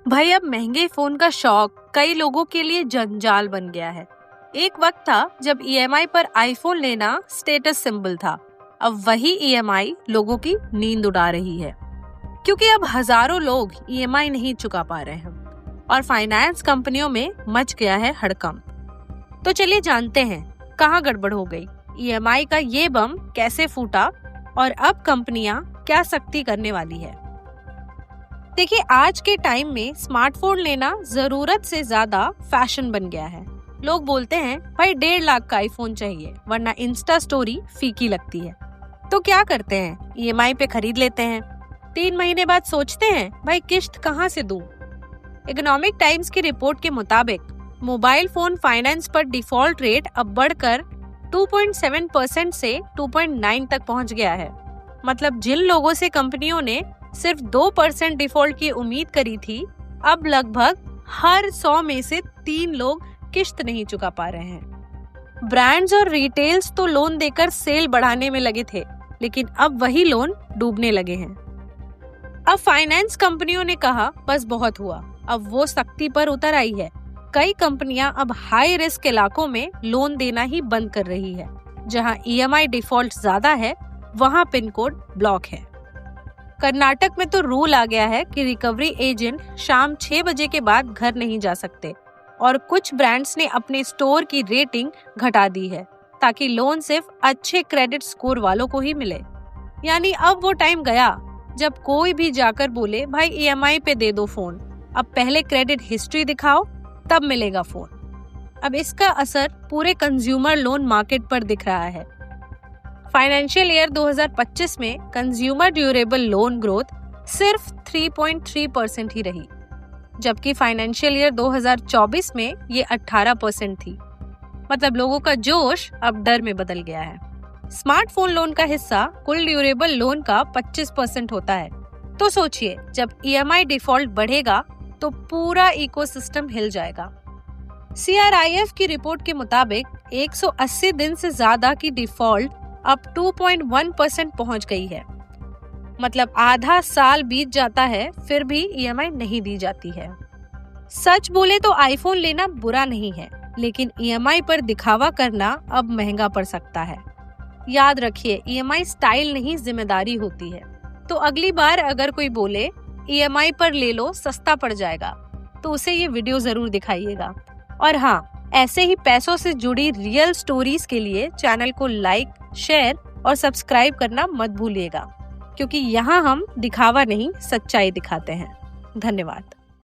भाई अब महंगे फोन का शौक कई लोगों के लिए जंजाल बन गया है। एक वक्त था जब ईएमआई पर आईफोन लेना स्टेटस सिंबल था। अब वही ईएमआई लोगों की नींद उड़ा रही है, क्योंकि अब हजारों लोग ईएमआई नहीं चुका पा रहे हैं और फाइनेंस कंपनियों में मच गया है हड़कंप। तो चलिए जानते हैं कहाँ गड़बड़ हो गई, ईएमआई का ये बम कैसे फूटा और अब कंपनियां क्या सख्ती करने वाली है। देखिए, आज के टाइम में स्मार्टफोन लेना जरूरत से ज्यादा फैशन बन गया है। लोग बोलते हैं भाई 1.5 लाख का आईफोन चाहिए, वरना इंस्टा स्टोरी फीकी लगती है। तो क्या करते हैं, ईएमआई पे खरीद लेते हैं। 3 महीने बाद सोचते हैं भाई किश्त कहाँ से दूं। इकोनॉमिक टाइम्स की रिपोर्ट के मुताबिक मोबाइल फोन फाइनेंस पर डिफॉल्ट रेट अब बढ़कर 2.7% से 2.9 तक पहुंच गया है। मतलब जिन लोगों से कंपनियों ने सिर्फ 2% डिफॉल्ट की उम्मीद करी थी, अब लगभग हर 100 में से 3 लोग किश्त नहीं चुका पा रहे हैं। ब्रांड्स और रिटेल्स तो लोन देकर सेल बढ़ाने में लगे थे, लेकिन अब वही लोन डूबने लगे हैं। अब फाइनेंस कंपनियों ने कहा बस बहुत हुआ, अब वो सख्ती पर उतर आई है। कई कंपनियां अब हाई रिस्क इलाकों में लोन देना ही बंद कर रही है। जहां ईएमआई डिफॉल्ट ज्यादा है, वहां पिन कोड ब्लॉक है। कर्नाटक में तो रूल आ गया है कि रिकवरी एजेंट शाम 6 बजे के बाद घर नहीं जा सकते और कुछ ब्रांड्स ने अपने स्टोर की रेटिंग घटा दी है ताकि लोन सिर्फ अच्छे क्रेडिट स्कोर वालों को ही मिले। यानी अब वो टाइम गया जब कोई भी जाकर बोले भाई ईएमआई पे दे दो फोन, अब पहले क्रेडिट हिस्ट्री दिखाओ तब मिलेगा फोन। अब इसका असर पूरे कंज्यूमर लोन मार्केट पर दिख रहा है। फाइनेंशियल ईयर 2025 में कंज्यूमर ड्यूरेबल लोन ग्रोथ सिर्फ 3.3% ही रही, जबकि फाइनेंशियल ईयर 2024 में ये 18% थी। मतलब लोगों का जोश अब डर में बदल गया है। स्मार्टफोन लोन का हिस्सा कुल ड्यूरेबल लोन का 25% होता है। तो सोचिए, जब ईएमआई डिफॉल्ट बढ़ेगा तो पूरा इकोसिस्टम हिल जाएगा। CRIF की रिपोर्ट के मुताबिक 180 दिन से ज्यादा की डिफॉल्ट अब 2.1% पहुंच गई है। मतलब आधा साल बीत जाता है फिर भी ईएमआई नहीं दी जाती है। सच बोले तो आईफोन लेना बुरा नहीं है, लेकिन ईएमआई पर दिखावा करना अब महंगा पड़ सकता है। याद रखिए, ईएमआई स्टाइल नहीं जिम्मेदारी होती है। तो अगली बार अगर कोई बोले ईएमआई पर ले लो सस्ता पड़ जाएगा, तो उसे ये वीडियो जरूर दिखाइएगा। और हाँ, ऐसे ही पैसों से जुड़ी रियल स्टोरीज के लिए चैनल को लाइक, शेयर और सब्सक्राइब करना मत भूलिएगा, क्योंकि यहाँ हम दिखावा नहीं सच्चाई दिखाते हैं। धन्यवाद।